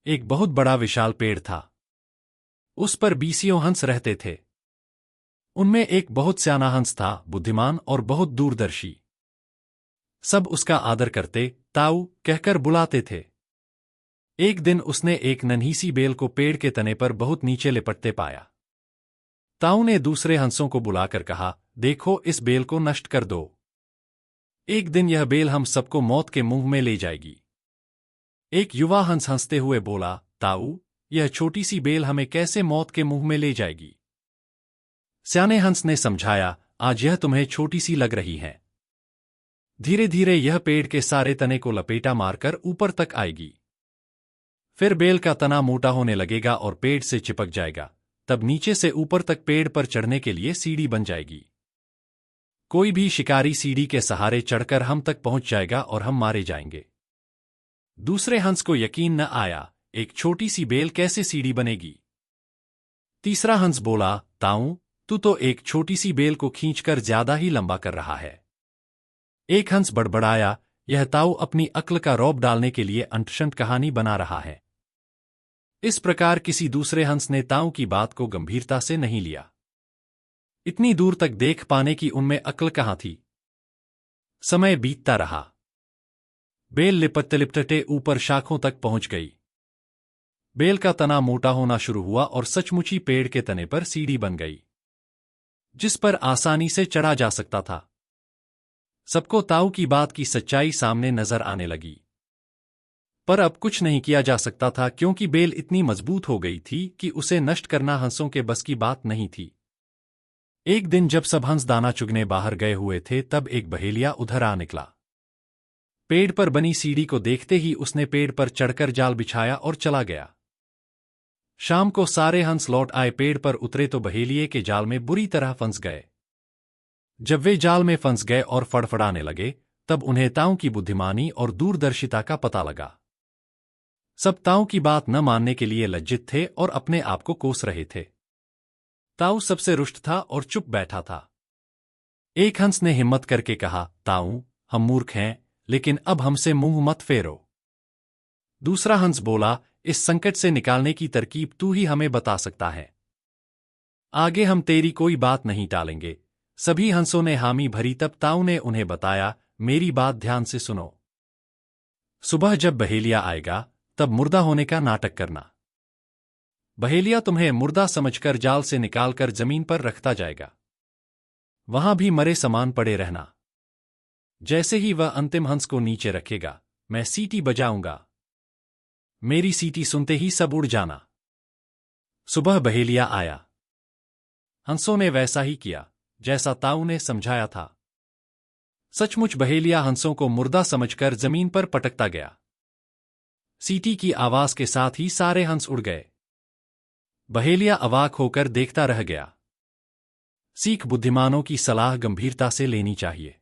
एक बहुत बड़ा विशाल पेड़ था। उस पर बीसियों हंस रहते थे। उनमें एक बहुत स्याना हंस था, बुद्धिमान और बहुत दूरदर्शी। सब उसका आदर करते, ताऊ कहकर बुलाते थे। एक दिन उसने एक नन्ही सी बेल को पेड़ के तने पर बहुत नीचे लिपटते पाया। ताऊ ने दूसरे हंसों को बुलाकर कहा, देखो इस बेल को नष्ट कर दो। एक दिन यह बेल हम सबको मौत के मुंह में ले जाएगी। एक युवा हंस हंसते हुए बोला, ताऊ, यह छोटी सी बेल हमें कैसे मौत के मुंह में ले जाएगी? स्याने हंस ने समझाया, आज यह तुम्हें छोटी सी लग रही है। धीरे धीरे यह पेड़ के सारे तने को लपेटा मारकर ऊपर तक आएगी। फिर बेल का तना मोटा होने लगेगा और पेड़ से चिपक जाएगा। तब नीचे से ऊपर तक पेड़ पर चढ़ने के लिए सीढ़ी बन जाएगी। कोई भी शिकारी सीढ़ी के सहारे चढ़कर हम तक पहुंच जाएगा और हम मारे जाएंगे। दूसरे हंस को यकीन न आया, एक छोटी सी बेल कैसे सीढ़ी बनेगी? तीसरा हंस बोला, ताऊ, तू तो एक छोटी सी बेल को खींचकर ज्यादा ही लंबा कर रहा है। एक हंस बड़बड़ाया, यह ताऊ अपनी अक्ल का रौब डालने के लिए अंटशंट कहानी बना रहा है। इस प्रकार किसी दूसरे हंस ने ताऊ की बात को गंभीरता से नहीं लिया। इतनी दूर तक देख पाने की उनमें अक्ल कहाँ थी। समय बीतता रहा। बेल लिपटते लिपटते ऊपर शाखों तक पहुंच गई। बेल का तना मोटा होना शुरू हुआ और सचमुच ही पेड़ के तने पर सीढ़ी बन गई, जिस पर आसानी से चढ़ा जा सकता था। सबको ताऊ की बात की सच्चाई सामने नजर आने लगी। पर अब कुछ नहीं किया जा सकता था, क्योंकि बेल इतनी मजबूत हो गई थी कि उसे नष्ट करना हंसों के बस की बात नहीं थी। एक दिन जब सब हंस दाना चुगने बाहर गए हुए थे, तब एक बहेलिया उधर आ निकला। पेड़ पर बनी सीढ़ी को देखते ही उसने पेड़ पर चढ़कर जाल बिछाया और चला गया। शाम को सारे हंस लौट आए। पेड़ पर उतरे तो बहेलिये के जाल में बुरी तरह फंस गए। जब वे जाल में फंस गए और फड़फड़ाने लगे, तब उन्हें ताऊ की बुद्धिमानी और दूरदर्शिता का पता लगा। सब ताऊ की बात न मानने के लिए लज्जित थे और अपने आप को कोस रहे थे। ताऊ सबसे रुष्ट था और चुप बैठा था। एक हंस ने हिम्मत करके कहा, ताऊ, हम मूर्ख हैं, लेकिन अब हमसे मुंह मत फेरो। दूसरा हंस बोला, इस संकट से निकालने की तरकीब तू ही हमें बता सकता है। आगे हम तेरी कोई बात नहीं टालेंगे। सभी हंसों ने हामी भरी। तब ताऊ ने उन्हें बताया, मेरी बात ध्यान से सुनो। सुबह जब बहेलिया आएगा, तब मुर्दा होने का नाटक करना। बहेलिया तुम्हें मुर्दा समझकर जाल से निकालकर जमीन पर रखता जाएगा। वहां भी मरे समान पड़े रहना। जैसे ही वह अंतिम हंस को नीचे रखेगा, मैं सीटी बजाऊंगा। मेरी सीटी सुनते ही सब उड़ जाना। सुबह बहेलिया आया। हंसों ने वैसा ही किया जैसा ताऊ ने समझाया था। सचमुच बहेलिया हंसों को मुर्दा समझकर जमीन पर पटकता गया। सीटी की आवाज के साथ ही सारे हंस उड़ गए। बहेलिया अवाक होकर देखता रह गया। सीख, बुद्धिमानों की सलाह गंभीरता से लेनी चाहिए।